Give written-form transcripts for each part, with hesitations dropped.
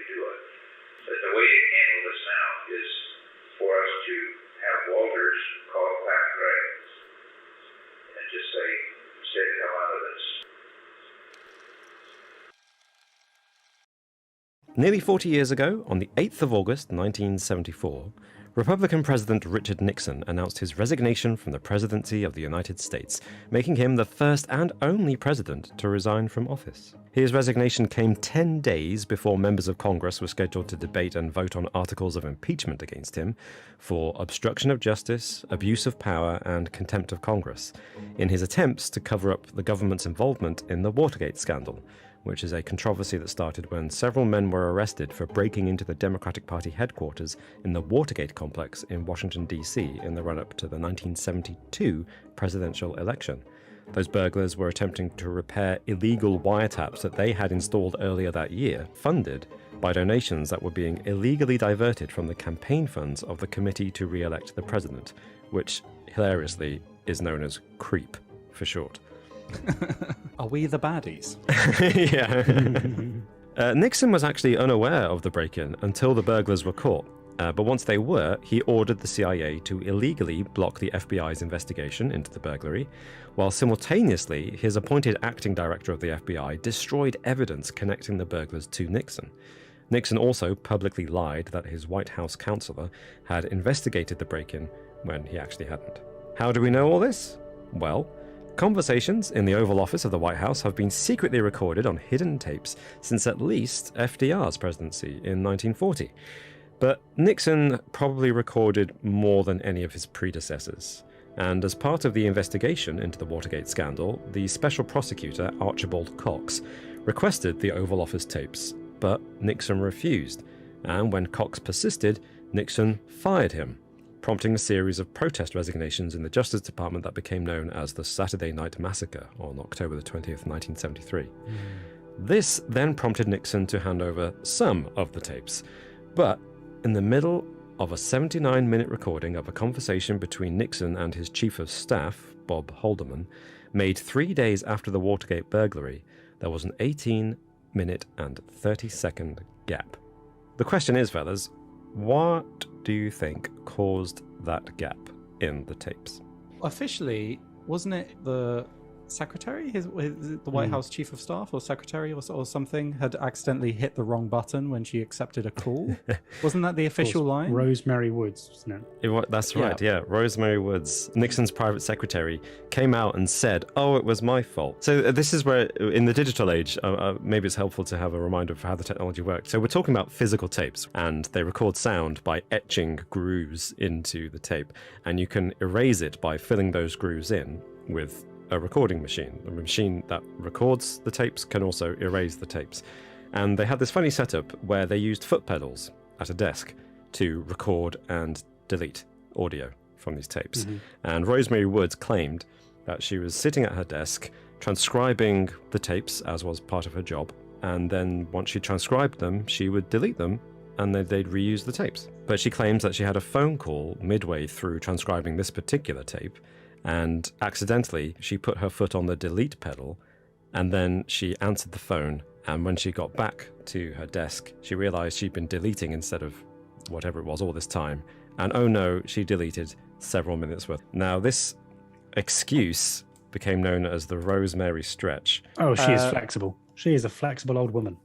do it. But the way to handle this now is for us to have Walters call Pat Gray and just say, stay the hell out of this. Nearly 40 years ago, on the 8th of August 1974, Republican President Richard Nixon announced his resignation from the presidency of the United States, making him the first and only president to resign from office. His resignation came 10 days before members of Congress were scheduled to debate and vote on articles of impeachment against him for obstruction of justice, abuse of power, and contempt of Congress, in his attempts to cover up the government's involvement in the Watergate scandal, which is a controversy that started when several men were arrested for breaking into the Democratic Party headquarters in the Watergate complex in Washington, D.C. in the run-up to the 1972 presidential election. Those burglars were attempting to repair illegal wiretaps that they had installed earlier that year, funded by donations that were being illegally diverted from the campaign funds of the Committee to Re-elect the President, which, hilariously, is known as CREEP for short. Are we the baddies? Yeah. Nixon was actually unaware of the break-in until the burglars were caught. But once they were, he ordered the CIA to illegally block the FBI's investigation into the burglary, while simultaneously his appointed acting director of the FBI destroyed evidence connecting the burglars to Nixon. Nixon also publicly lied that his White House counselor had investigated the break-in when he actually hadn't. How do we know all this? Well, conversations in the Oval Office of the White House have been secretly recorded on hidden tapes since at least FDR's presidency in 1940. But Nixon probably recorded more than any of his predecessors. And as part of the investigation into the Watergate scandal, the special prosecutor, Archibald Cox, requested the Oval Office tapes, but Nixon refused. And when Cox persisted, Nixon fired him, prompting a series of protest resignations in the Justice Department that became known as the Saturday Night Massacre on October the 20th, 1973. This then prompted Nixon to hand over some of the tapes. But in the middle of a 79-minute recording of a conversation between Nixon and his chief of staff, Bob Haldeman, made 3 days after the Watergate burglary, there was an 18-minute and 30-second gap. The question is, fellas, what do you think caused that gap in the tapes? Officially, wasn't it the secretary, the White House chief of staff or secretary or something, had accidentally hit the wrong button when she accepted a call? Wasn't that the official line? Rosemary Woods, wasn't it? That's right, yeah. Rosemary Woods, Nixon's private secretary, came out and said, oh, it was my fault. So this is where, in the digital age, maybe it's helpful to have a reminder of how the technology works. So we're talking about physical tapes, and they record sound by etching grooves into the tape. And you can erase it by filling those grooves in with a recording machine. The machine that records the tapes can also erase the tapes. And they had this funny setup where they used foot pedals at a desk to record and delete audio from these tapes. And Rosemary Woods claimed that she was sitting at her desk transcribing the tapes, as was part of her job, and then once she transcribed them, she would delete them and then they'd reuse the tapes. But she claims that she had a phone call midway through transcribing this particular tape, and accidentally she put her foot on the delete pedal, and then she answered the phone, and when she got back to her desk, she realized she'd been deleting instead of whatever it was all this time, and oh no, she deleted several minutes worth. Now this excuse became known as the Rosemary stretch. Oh, she is flexible. She is a flexible old woman.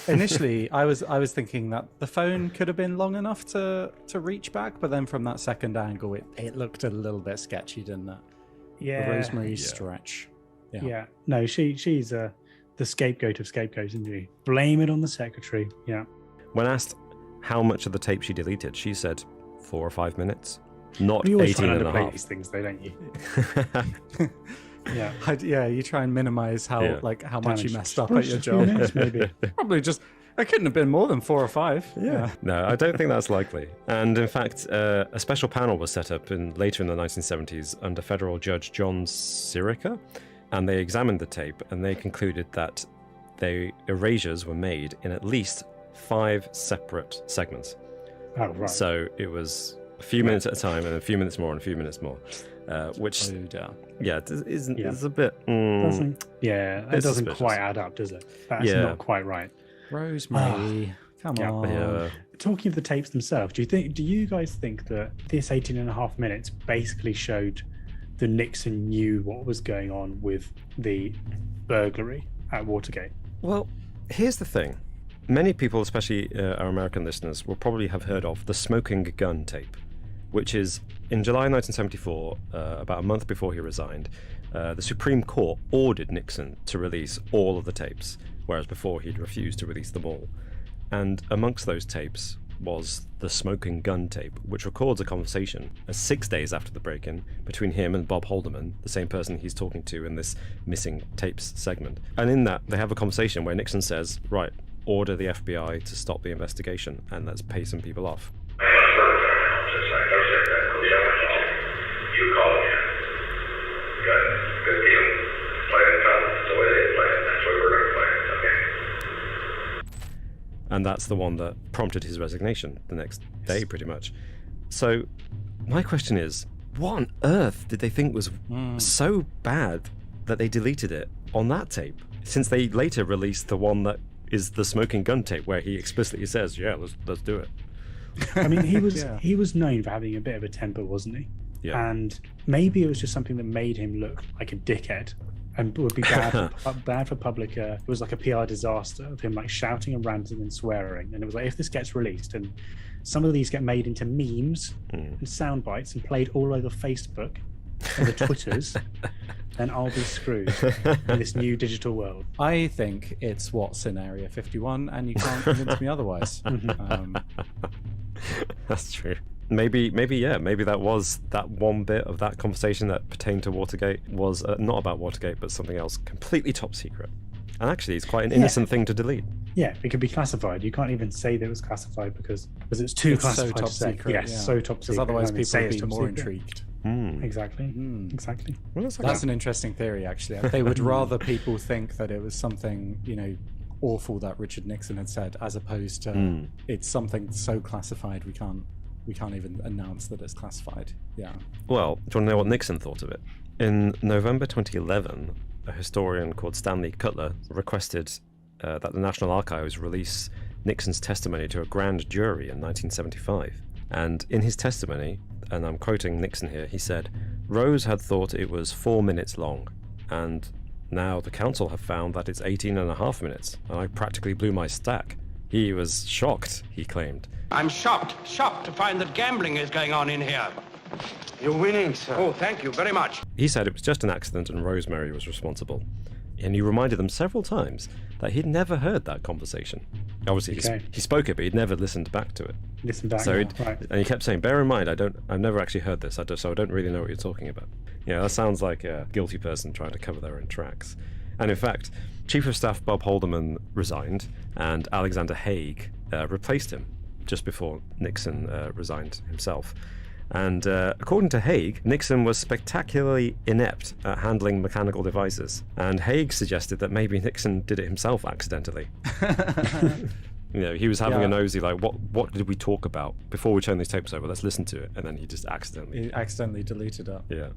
Initially, I was thinking that the phone could have been long enough to reach back, but then from that second angle, it looked a little bit sketchy, didn't it? Yeah. The Rosemary stretch. Yeah. No, she's the scapegoat of scapegoats, isn't she? Blame it on the secretary. Yeah. When asked how much of the tape she deleted, she said 4 or 5 minutes, not You always 18 try and to a play half. these things, though, don't you? Yeah. Yeah, you try and minimize how much you messed up at your Just a few job. minutes, maybe. Probably just, it couldn't have been more than 4 or 5. Yeah. No, I don't think that's likely. And in fact, a special panel was set up later in the 1970s under federal judge John Sirica, and they examined the tape and they concluded that the erasures were made in at least 5 separate segments. Oh, right. So it was a few minutes at a time and a few minutes more and a few minutes more. Which, is a bit... That doesn't bit quite suspicious. add up, does it? That's Yeah. not quite right. Rosemary, come on. Yeah. Talking of the tapes themselves, do you guys think that this 18.5 minutes basically showed that Nixon knew what was going on with the burglary at Watergate? Well, here's the thing. Many people, especially our American listeners, will probably have heard of the smoking gun tape, which is in July 1974, about a month before he resigned, the Supreme Court ordered Nixon to release all of the tapes, whereas before he'd refused to release them all. And amongst those tapes was the smoking gun tape, which records a conversation 6 days after the break-in between him and Bob Haldeman, the same person he's talking to in this missing tapes segment. And in that, they have a conversation where Nixon says, right, order the FBI to stop the investigation and let's pay some people off. You call him. Good deal. Play it out the way they play it. That's the way we're going to play it. Okay. And that's the one that prompted his resignation the next day, pretty much. So my question is, what on earth did they think was so bad that they deleted it on that tape? Since they later released the one that is the smoking gun tape, where he explicitly says, yeah, let's do it. I mean, he was known for having a bit of a temper, wasn't he? Yeah. And maybe it was just something that made him look like a dickhead and would be bad for public. It was like a PR disaster of him like shouting and ranting and swearing. And it was like, if this gets released and some of these get made into memes and sound bites and played all over Facebook and the Twitters, then I'll be screwed in this new digital world. I think it's what's in Area 51, and you can't convince me otherwise. That's true. Maybe that was that one bit of that conversation that pertained to Watergate was not about Watergate, but something else completely top secret. And actually, it's quite an innocent thing to delete. Yeah, it could be classified. You can't even say that it was classified because it's too classified so top to say. secret. Yes, so top secret. Because otherwise people people would be top more secret. intrigued. Exactly. Exactly. Well, That's an interesting theory, actually. They would rather people think that it was something, awful that Richard Nixon had said, as opposed to it's something so classified we can't even announce that it's classified. Yeah. Well, do you want to know what Nixon thought of it? In November 2011, a historian called Stanley Cutler requested that the National Archives release Nixon's testimony to a grand jury in 1975. And in his testimony, and I'm quoting Nixon here, he said, "Rose had thought it was 4 minutes long, and now the council have found that it's 18.5 minutes, and I practically blew my stack." He was shocked, he claimed. I'm shocked to find that gambling is going on in here. You're winning, sir. Oh, thank you very much. He said it was just an accident and Rosemary was responsible. And he reminded them several times that he'd never heard that conversation. Obviously, he spoke it, but he'd never listened back to it. Listen back. So right. And he kept saying, "Bear in mind, I've never actually heard this, so I don't really know what you're talking about." That sounds like a guilty person trying to cover their own tracks. And in fact, Chief of Staff Bob Haldeman resigned, and Alexander Haig replaced him just before Nixon resigned himself. And according to Haig, Nixon was spectacularly inept at handling mechanical devices. And Haig suggested that maybe Nixon did it himself accidentally. He was having a nosy, like, what did we talk about before we turn these tapes over? Let's listen to it. And then he just accidentally deleted it. Yeah.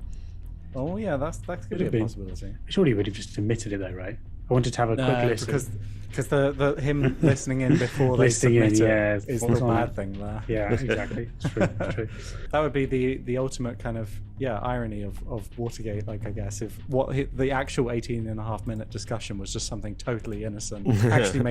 Oh yeah, that could be a possibility. Surely he would have just admitted it though, right? I wanted to have a quick listen. Because the him listening in before they submit it is the bad thing there. Yeah, exactly. It's true. That would be the ultimate kind of irony of Watergate. Like, I guess if the actual 18.5 minute discussion was just something totally innocent, actually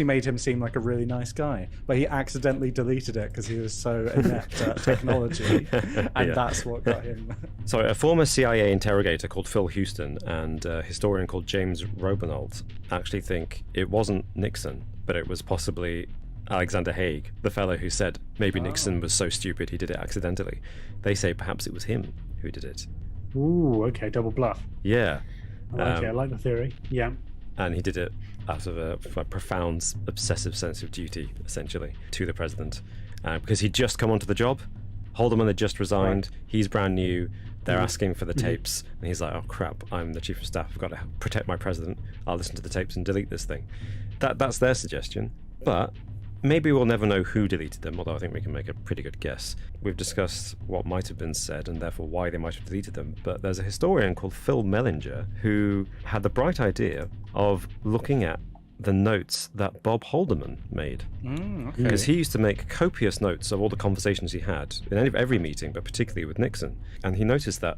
made him seem like a really nice guy, but he accidentally deleted it because he was so inept at technology, and that's what got him. So a former CIA interrogator called Phil Houston and a historian called James Robinault actually think it wasn't Nixon, but it was possibly Alexander Haig, the fellow who said maybe Nixon was so stupid he did it accidentally. They say perhaps it was him who did it. Ooh, okay, double bluff. Yeah. I like the theory. Yeah. And he did it out of a profound, obsessive sense of duty, essentially, to the president. Because he'd just come onto the job. Haldeman had just resigned. Right. He's brand new. They're asking for the tapes. And he's like, oh, crap, I'm the chief of staff. I've got to protect my president. I'll listen to the tapes and delete this thing. That's their suggestion. But maybe we'll never know who deleted them, although I think we can make a pretty good guess. We've discussed what might have been said and therefore why they might have deleted them, but there's a historian called Phil Mellinger who had the bright idea of looking at the notes that Bob Haldeman made. Okay. Because he used to make copious notes of all the conversations he had in every meeting, but particularly with Nixon. And he noticed that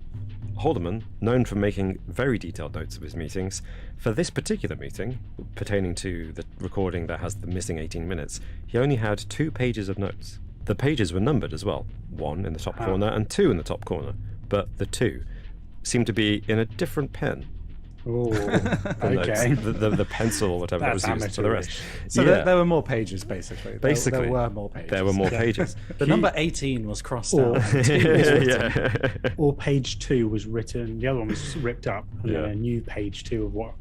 Haldeman, known for making very detailed notes of his meetings, for this particular meeting, pertaining to the recording that has the missing 18 minutes, he only had 2 pages of notes. The pages were numbered as well, 1 in the top corner and 2 in the top corner, but the 2 seemed to be in a different pen. Oh, The okay. notes, the pencil or whatever that was used for the rest. So there were more pages, basically. Basically, there were more pages. There were more pages. The number 18 was crossed Or, out. Yeah. or page 2 was written, the other one was ripped up, and then Yeah. a new page 2 of what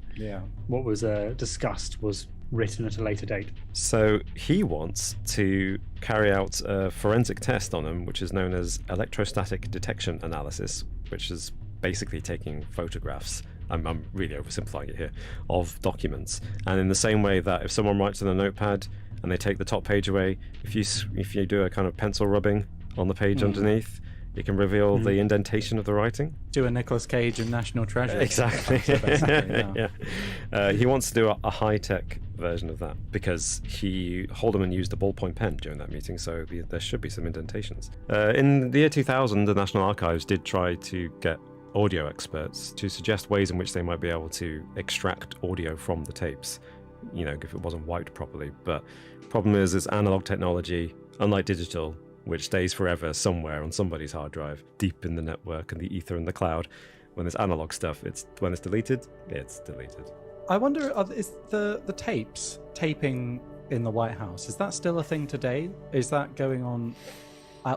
was discussed was written at a later date. So he wants to carry out a forensic test on him, which is known as electrostatic detection analysis, which is basically taking photographs. I'm really oversimplifying it here, of documents. And in the same way that if someone writes in a notepad and they take the top page away, if you do a kind of pencil rubbing on the page underneath, it can reveal the indentation of the writing. Do a Nicolas Cage in National Treasure. Exactly. So basically, yeah. He wants to do a high-tech version of that because Haldeman used a ballpoint pen during that meeting, so there should be some indentations. In the year 2000, the National Archives did try to get audio experts to suggest ways in which they might be able to extract audio from the tapes, if it wasn't wiped properly. But problem is, it's analog technology, unlike digital, which stays forever somewhere on somebody's hard drive, deep in the network and the ether and the cloud. When it's analog stuff, when it's deleted, it's deleted. I wonder, is the taping in the White House, is that still a thing today? Is that going on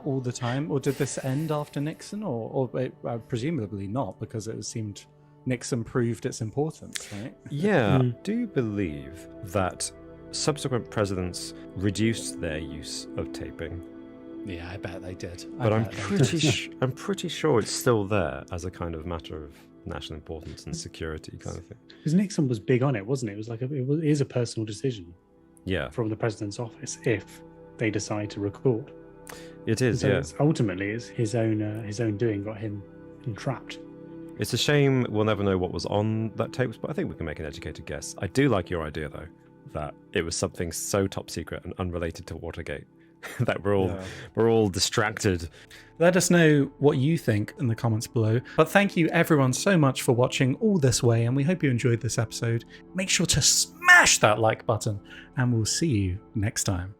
all the time, or did this end after Nixon, or presumably not, because it seemed Nixon proved its importance, right? Yeah, I do believe that subsequent presidents reduced their use of taping. Yeah, I bet they did. But I'm pretty sure it's still there as a kind of matter of national importance and security kind of thing. Because Nixon was big on it, wasn't it? It was like it is a personal decision Yeah, from the president's office if they decide to record. it is. So Yeah, ultimately, it's his own doing got him entrapped. it's a shame we'll never know what was on that tape, but I think we can make an educated guess. I do like your idea though, that it was something so top secret and unrelated to Watergate that we're all distracted. Let us know what you think in the comments below. But thank you everyone so much for watching all this way, and we hope you enjoyed this episode. Make sure to smash that like button, and we'll see you next time.